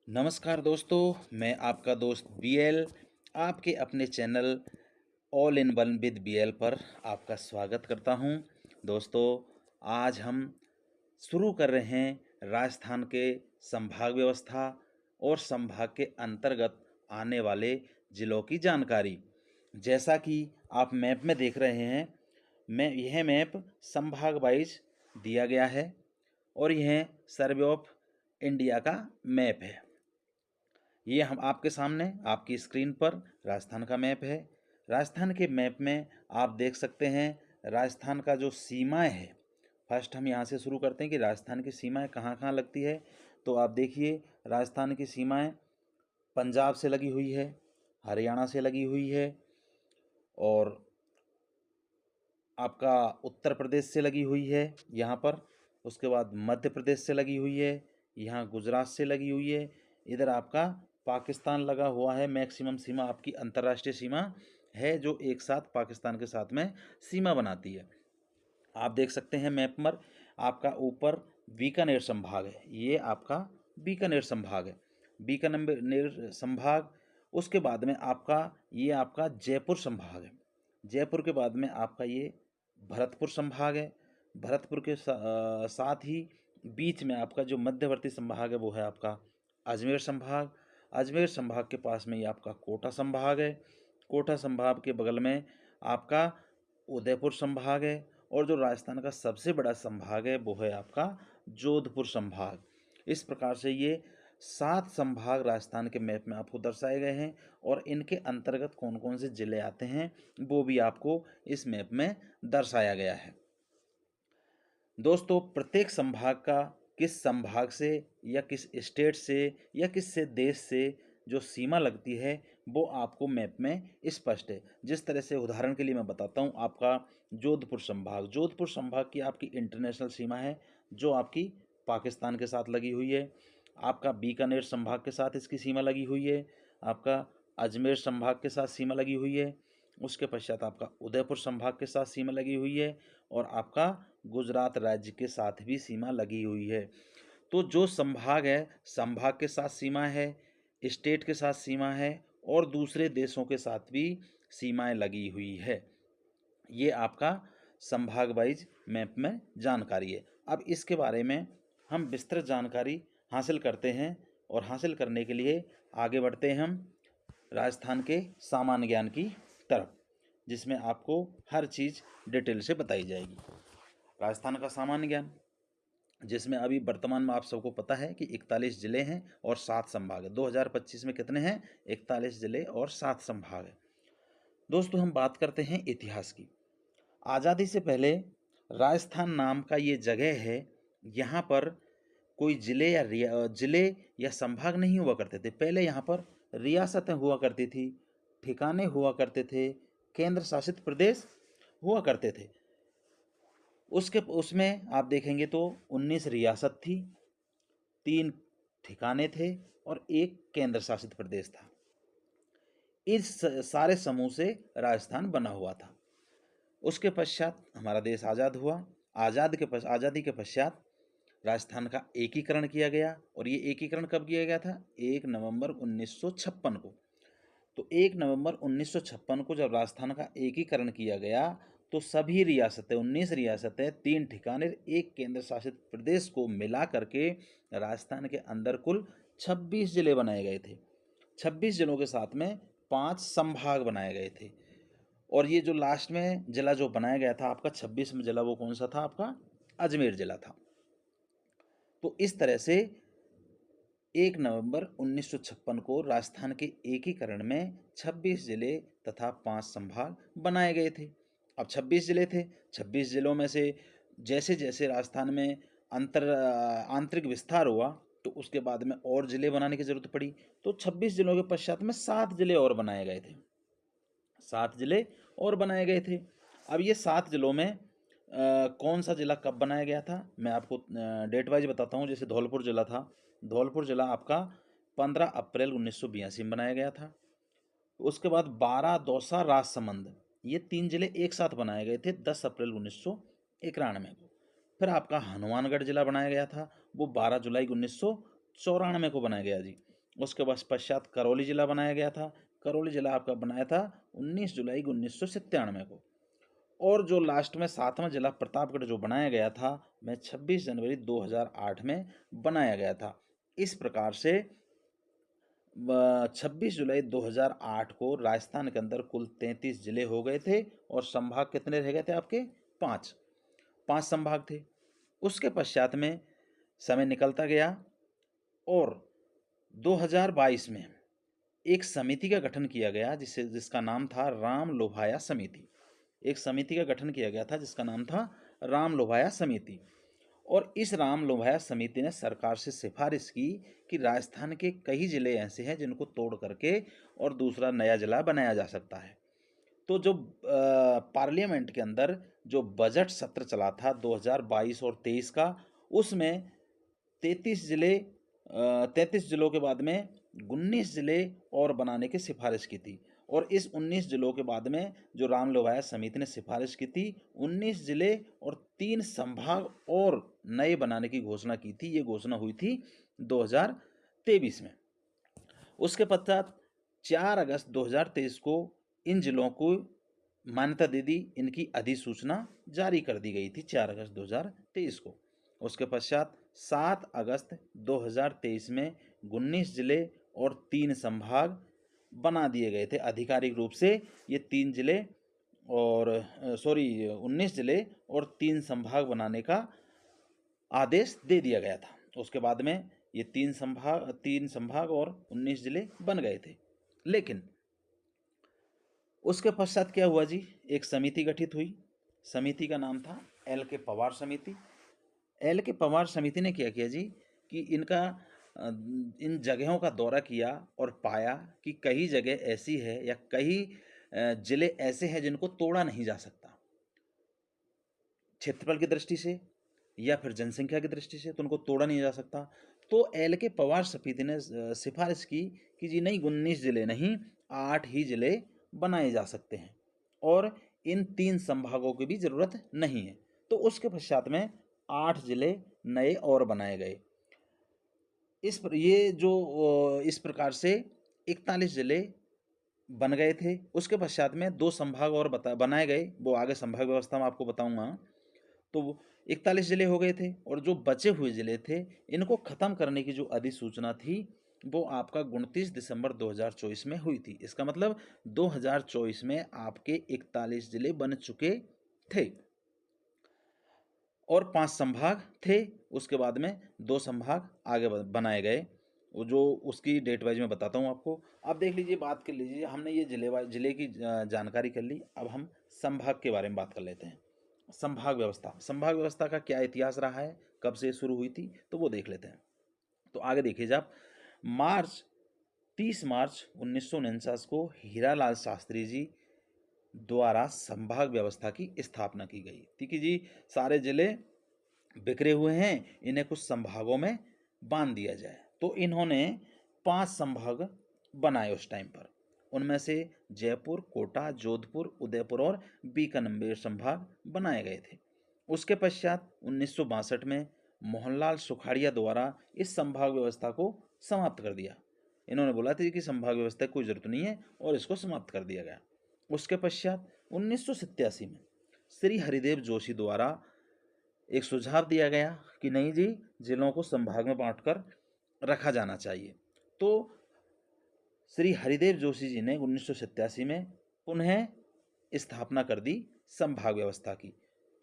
नमस्कार दोस्तों, मैं आपका दोस्त बीएल आपके अपने channel all in one with BL पर आपका स्वागत करता हूं। दोस्तों, आज हम शुरू कर रहे हैं राजस्थान के संभाग व्यवस्था और संभाग के अंतर्गत आने वाले जिलों की जानकारी। जैसा कि आप मैप में देख रहे हैं, यह मैप संभाग वाइज दिया गया है और यह सर्वे ऑफ इंडिया का मैप है। ये हम आपके सामने आपकी स्क्रीन पर राजस्थान का मैप है। राजस्थान के मैप में आप देख सकते हैं राजस्थान का जो सीमाएं है। फर्स्ट हम यहाँ से शुरू करते हैं कि राजस्थान की सीमाएं कहाँ कहाँ लगती है। तो आप देखिए, राजस्थान की सीमाएं पंजाब से लगी हुई है, हरियाणा से लगी हुई है और आपका उत्तर प्रदेश से लगी हुई है यहाँ पर। उसके बाद मध्य प्रदेश से लगी हुई है, यहाँ गुजरात से लगी हुई है, इधर आपका पाकिस्तान लगा हुआ है। मैक्सिमम सीमा आपकी अंतर्राष्ट्रीय सीमा है जो एक साथ पाकिस्तान के साथ में सीमा बनाती है। आप देख सकते हैं मैप पर, आपका ऊपर बीकानेर संभाग है, ये आपका बीकानेर संभाग है, बीकानेर संभाग। उसके बाद में आपका जयपुर संभाग है, जयपुर के बाद में आपका ये भरतपुर संभाग है, भरतपुर के साथ ही बीच में आपका जो मध्यवर्ती संभाग है वो है आपका अजमेर संभाग। अजमेर संभाग के पास में ये आपका कोटा संभाग है, कोटा संभाग के बगल में आपका उदयपुर संभाग है और जो राजस्थान का सबसे बड़ा संभाग है वो है आपका जोधपुर संभाग। इस प्रकार से ये 7 संभाग राजस्थान के मैप में आपको दर्शाए गए हैं और इनके अंतर्गत कौन कौन से जिले आते हैं वो भी आपको इस मैप में दर्शाया गया है। दोस्तों, प्रत्येक संभाग का किस संभाग से या किस स्टेट से या किस से देश से जो सीमा लगती है वो आपको मैप में स्पष्ट है। जिस तरह से उदाहरण के लिए मैं बताता हूँ, आपका जोधपुर संभाग की आपकी इंटरनेशनल सीमा है जो आपकी पाकिस्तान के साथ लगी हुई है। आपका बीकानेर संभाग के साथ इसकी सीमा लगी हुई है, आपका अजमेर संभाग के साथ सीमा लगी हुई है, उसके पश्चात आपका उदयपुर संभाग के साथ सीमा लगी हुई है और आपका गुजरात राज्य के साथ भी सीमा लगी हुई है। तो जो संभाग है, संभाग के साथ सीमा है, स्टेट के साथ सीमा है और दूसरे देशों के साथ भी सीमाएं लगी हुई है। ये आपका संभाग वाइज मैप में जानकारी है। अब इसके बारे में हम विस्तृत जानकारी हासिल करते हैं और हासिल करने के लिए आगे बढ़ते हैं हम राजस्थान के सामान्य ज्ञान की तरफ, जिसमें आपको हर चीज़ डिटेल से बताई जाएगी। राजस्थान का सामान्य ज्ञान, जिसमें अभी वर्तमान में आप सबको पता है कि 41 जिले हैं और 7 संभाग है। 2025 में कितने हैं? 41 जिले और 7 संभाग है। दोस्तों, हम बात करते हैं इतिहास की। आज़ादी से पहले राजस्थान नाम का ये जगह है, यहाँ पर कोई जिले या संभाग नहीं हुआ करते थे। पहले यहाँ पर रियासतें हुआ करती थी, ठिकाने हुआ करते थे, केंद्र शासित प्रदेश हुआ करते थे। उसमें आप देखेंगे तो 19 रियासत थी, 3 ठिकाने थे और 1 केंद्र शासित प्रदेश था। इस सारे समूह से राजस्थान बना हुआ था। उसके पश्चात हमारा देश आज़ाद हुआ। आज़ादी के पश्चात राजस्थान का एकीकरण किया गया और ये एकीकरण कब किया गया था? 1 नवंबर 1956 को। तो 1 नवंबर 1956 को जब राजस्थान का एकीकरण किया गया तो सभी रियासतें, 19 रियासतें, 3 ठिकाने, 1 केंद्र शासित प्रदेश को मिला करके राजस्थान के अंदर कुल 26 जिले बनाए गए थे। 26 जिलों के साथ में 5 संभाग बनाए गए थे और ये जो लास्ट में जिला जो बनाया गया था आपका 26वां जिला, वो कौन सा था? आपका अजमेर जिला था। तो इस तरह से 1 नवंबर 1956 को राजस्थान के एकीकरण में 26 जिले तथा 5 संभाग बनाए गए थे। अब 26 जिले थे, 26 जिलों में से जैसे जैसे राजस्थान में आंतरिक विस्तार हुआ तो उसके बाद में और जिले बनाने की जरूरत पड़ी। तो 26 जिलों के पश्चात में 7 जिले और बनाए गए थे, 7 जिले और बनाए गए थे। अब ये 7 जिलों में कौन सा जिला कब बनाया गया था मैं आपको डेट वाइज बताता हूँ। जैसे धौलपुर जिला था, धौलपुर जिला आपका 15 अप्रैल 1982 में बनाया गया था। उसके बाद 12 दौसा राजसमंद, ये 3 जिले एक साथ बनाए गए थे 10 अप्रैल 1991 को। फिर आपका हनुमानगढ़ जिला बनाया गया था, वो 12 जुलाई 1994 को बनाया गया जी। उसके बाद पश्चात करौली जिला बनाया गया था। करौली जिला आपका बनाया था 19 जुलाई 1997 को। और जो लास्ट में 7वां जिला प्रतापगढ़ जो बनाया गया था वह 26 जनवरी 2008 में बनाया गया था। इस प्रकार से 26 जुलाई 2008 को राजस्थान के अंदर कुल 33 जिले हो गए थे और संभाग कितने रह गए थे आपके? 5 5 संभाग थे। उसके पश्चात में समय निकलता गया और 2022 में एक समिति का गठन किया गया जिसका नाम था राम लोभाया समिति। एक समिति का गठन किया गया था जिसका नाम था राम लोभाया समिति। और इस राम लोभाया समिति ने सरकार से सिफारिश की कि राजस्थान के कई जिले ऐसे हैं जिनको तोड़ करके और दूसरा नया जिला बनाया जा सकता है। तो जो पार्लियामेंट के अंदर जो बजट सत्र चला था 2022 और 23 का, उसमें 33 जिले 33 जिलों के बाद में 19 जिले और बनाने की सिफारिश की थी। और इस 19 जिलों के बाद में जो राम लोभाया समिति ने सिफारिश की थी 19 जिले और 3 संभाग और नए बनाने की घोषणा की थी। ये घोषणा हुई थी 2023 में। उसके पश्चात 4 अगस्त 2023 को इन जिलों को मान्यता दे दी, इनकी अधिसूचना जारी कर दी गई थी 4 अगस्त 2023 को। उसके पश्चात 7 अगस्त 2023 में 19 जिले और 3 संभाग बना दिए गए थे आधिकारिक रूप से। ये 3 जिले और 19 जिले और 3 संभाग बनाने का आदेश दे दिया गया था। उसके बाद में ये 3 संभाग और 19 जिले बन गए थे। लेकिन उसके पश्चात क्या हुआ जी? एक समिति गठित हुई। समिति का नाम था एल के पवार समिति। एल के पवार समिति ने क्या किया जी कि इन जगहों का दौरा किया और पाया कि कई जगह ऐसी है या कई जिले ऐसे हैं जिनको तोड़ा नहीं जा सकता, क्षेत्रफल की दृष्टि से या फिर जनसंख्या की दृष्टि से, तो उनको तोड़ा नहीं जा सकता। तो एल के पवार समिति ने सिफारिश की कि जी नहीं, 19 जिले नहीं, 8 ही जिले बनाए जा सकते हैं और इन 3 संभागों की भी जरूरत नहीं है। तो उसके पश्चात में 8 जिले नए और बनाए गए। इस प्रकार से 41 जिले बन गए थे। उसके पश्चात में 2 संभाग और बनाए गए, वो आगे संभाग व्यवस्था में आपको बताऊंगा। तो 41 जिले हो गए थे और जो बचे हुए जिले थे इनको खत्म करने की जो अधिसूचना थी वो आपका 29 दिसंबर 2024 में हुई थी। इसका मतलब 2024 में आपके 41 जिले बन चुके थे और 5 संभाग थे। उसके बाद में 2 संभाग आगे बनाए गए, वो जो उसकी डेट वाइज में बताता हूँ आपको। अब देख लीजिए, बात कर लीजिए, हमने ये जिले की जानकारी कर ली। अब हम संभाग के बारे में बात कर लेते हैं। संभाग व्यवस्था का क्या इतिहास रहा है, कब से शुरू हुई थी, तो वो देख लेते हैं। तो आगे देखिए आप, 30 मार्च 1949 को हीरालाल शास्त्री जी द्वारा संभाग व्यवस्था की स्थापना की गई थी कि जी सारे जिले बिखरे हुए हैं, इन्हें कुछ संभागों में बांध दिया जाए। तो इन्होंने 5 संभाग बनाए उस टाइम पर। उनमें से जयपुर, कोटा, जोधपुर, उदयपुर और बीकानेर संभाग बनाए गए थे। उसके पश्चात 1962 में मोहनलाल सुखाड़िया द्वारा इस संभाग व्यवस्था को समाप्त कर दिया। इन्होंने बोला था कि संभाग व्यवस्था की कोई जरूरत नहीं है और इसको समाप्त कर दिया गया। उसके पश्चात 1987 में श्री हरिदेव जोशी द्वारा एक सुझाव दिया गया कि नहीं जी, जिलों को संभाग में बांटकर रखा जाना चाहिए। तो श्री हरिदेव जोशी जी ने 1987 में पुनः स्थापना कर दी संभाग व्यवस्था की।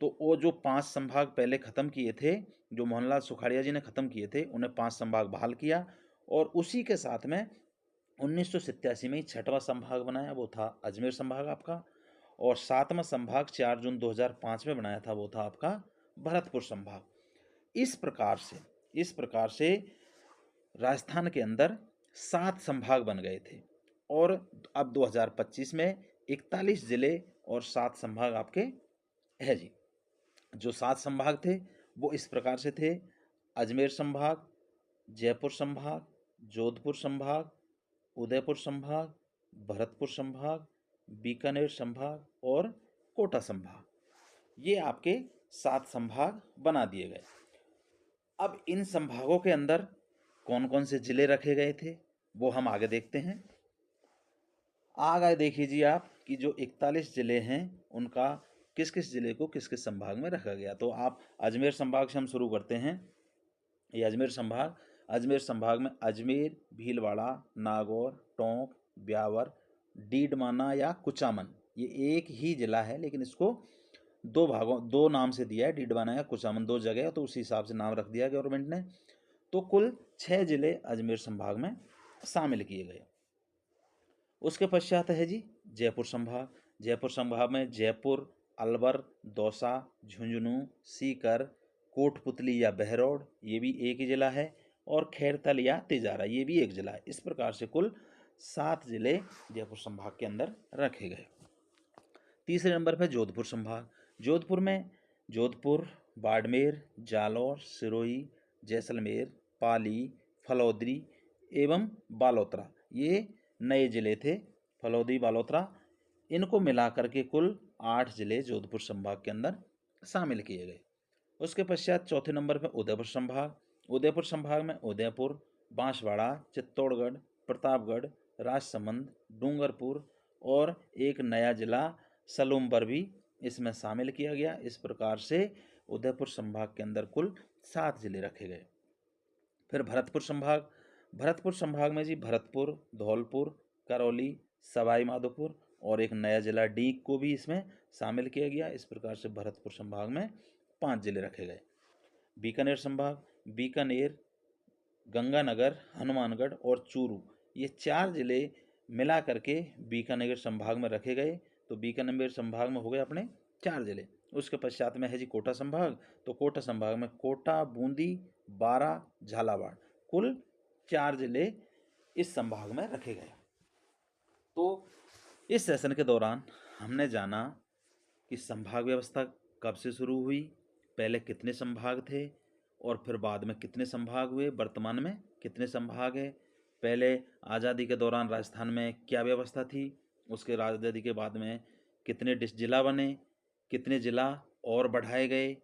तो वो जो 5 संभाग पहले खत्म किए थे, जो मोहनलाल सुखाड़िया जी ने खत्म किए थे, उन्हें 5 संभाग बहाल किया और उसी के साथ में 1987 में 6वां संभाग बनाया, वो था अजमेर संभाग आपका। और 7वां संभाग 4 जून 2005 में बनाया था, वो था आपका भरतपुर संभाग। इस प्रकार से राजस्थान के अंदर 7 संभाग बन गए थे और अब 2025 में 41 जिले और 7 संभाग आपके है जी। जो 7 संभाग थे वो इस प्रकार से थे: अजमेर संभाग, जयपुर संभाग, जोधपुर संभाग, उदयपुर संभाग, भरतपुर संभाग, बीकानेर संभाग और कोटा संभाग। ये आपके 7 संभाग बना दिए गए। अब इन संभागों के अंदर कौन कौन से जिले रखे गए थे वो हम आगे देखते हैं। आगे देखिए जी आप कि जो 41 ज़िले हैं उनका किस किस ज़िले को किस किस संभाग में रखा गया। तो आप अजमेर संभाग से हम शुरू करते हैं। ये अजमेर संभाग में अजमेर, भीलवाड़ा, नागौर, टोंक, ब्यावर, डीडमाना या कुचामन, ये एक ही जिला है लेकिन इसको दो नाम से दिया है, डीडमाना या कुचामन, दो जगह है, तो उसी हिसाब से नाम रख दिया गवर्नमेंट ने। तो कुल 6 जिले अजमेर संभाग में शामिल किए गए। उसके पश्चात है जी जयपुर संभाग। जयपुर संभाग में जयपुर, अलवर, दौसा, झुंझुनू, सीकर, कोटपुतली या बहरौड़, ये भी एक ही जिला है, और खैरतल या तिजारा, ये भी एक जिला है। इस प्रकार से कुल 7 जिले जयपुर संभाग के अंदर रखे गए। तीसरे नंबर पर जोधपुर संभाग। जोधपुर में जोधपुर, बाड़मेर, जालौर, सिरोही, जैसलमेर, पाली, फलौदी एवं बालोतरा, ये नए जिले थे। फलौदी, बालोतरा, इनको मिलाकर के कुल 8 जिले जोधपुर संभाग के अंदर शामिल किए गए। उसके पश्चात चौथे नंबर पर उदयपुर संभाग। उदयपुर संभाग में उदयपुर, बांसवाड़ा, चित्तौड़गढ़, प्रतापगढ़, राजसमंद, डूंगरपुर और एक नया जिला सलूमपुर भी इसमें शामिल किया गया। इस प्रकार से उदयपुर संभाग के अंदर कुल 7 जिले रखे गए। फिर भरतपुर संभाग। भरतपुर संभाग में जी भरतपुर, धौलपुर, करौली, सवाई माधोपुर और एक नया जिला डीग को भी इसमें शामिल किया गया। इस प्रकार से भरतपुर संभाग में 5 जिले रखे गए। बीकानेर संभाग। बीकानेर, गंगानगर, हनुमानगढ़ और चूरू, ये 4 जिले मिला करके बीकानेर संभाग में रखे गए। तो बीकानेर संभाग में हो गए अपने 4 जिले। उसके पश्चात में है जी कोटा संभाग। तो कोटा संभाग में कोटा, बूंदी, बारा, झालावाड़, कुल 4 जिले इस संभाग में रखे गए। तो इस सेशन के दौरान हमने जाना कि संभाग व्यवस्था कब से शुरू हुई, पहले कितने संभाग थे और फिर बाद में कितने संभाग हुए, वर्तमान में कितने संभाग है, पहले आज़ादी के दौरान राजस्थान में क्या व्यवस्था थी, उसके आज़ादी के बाद में कितने जिला बने, कितने जिला और बढ़ाए गए,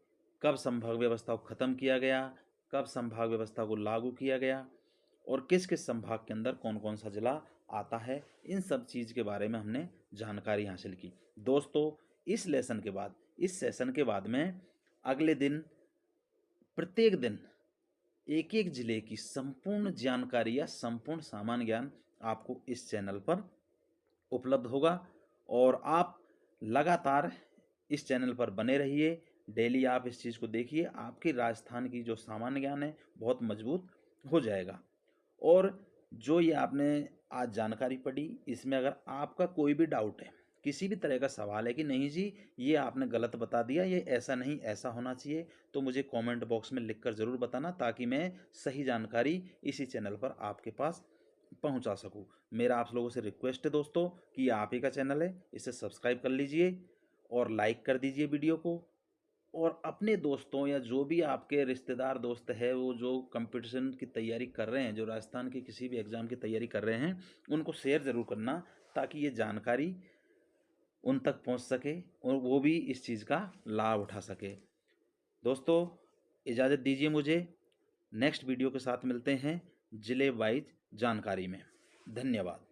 कब संभाग व्यवस्था को ख़त्म किया गया, कब संभाग व्यवस्था को लागू किया गया और किस किस संभाग के अंदर कौन कौन सा जिला आता है, इन सब चीज़ के बारे में हमने जानकारी हासिल की। दोस्तों, इस सेशन के बाद में अगले दिन प्रत्येक दिन एक एक जिले की संपूर्ण जानकारी या संपूर्ण सामान्य ज्ञान आपको इस चैनल पर उपलब्ध होगा और आप लगातार इस चैनल पर बने रहिए। डेली आप इस चीज़ को देखिए, आपकी राजस्थान की जो सामान्य ज्ञान है बहुत मजबूत हो जाएगा। और जो ये आपने आज जानकारी पढ़ी, इसमें अगर आपका कोई भी डाउट है, किसी भी तरह का सवाल है कि नहीं जी ये आपने गलत बता दिया, ये ऐसा नहीं ऐसा होना चाहिए, तो मुझे कमेंट बॉक्स में लिखकर ज़रूर बताना ताकि मैं सही जानकारी इसी चैनल पर आपके पास पहुंचा सकूं। मेरा आप लोगों से रिक्वेस्ट है दोस्तों कि आप ही का चैनल है, इसे सब्सक्राइब कर लीजिए और लाइक कर दीजिए वीडियो को, और अपने दोस्तों या जो भी आपके रिश्तेदार दोस्त है वो जो कंपटीशन की तैयारी कर रहे हैं, जो राजस्थान की किसी भी एग्ज़ाम की तैयारी कर रहे हैं, उनको शेयर ज़रूर करना ताकि ये जानकारी उन तक पहुंच सके और वो भी इस चीज़ का लाभ उठा सके। दोस्तों, इजाज़त दीजिए मुझे, नेक्स्ट वीडियो के साथ मिलते हैं जिले वाइज जानकारी में। धन्यवाद।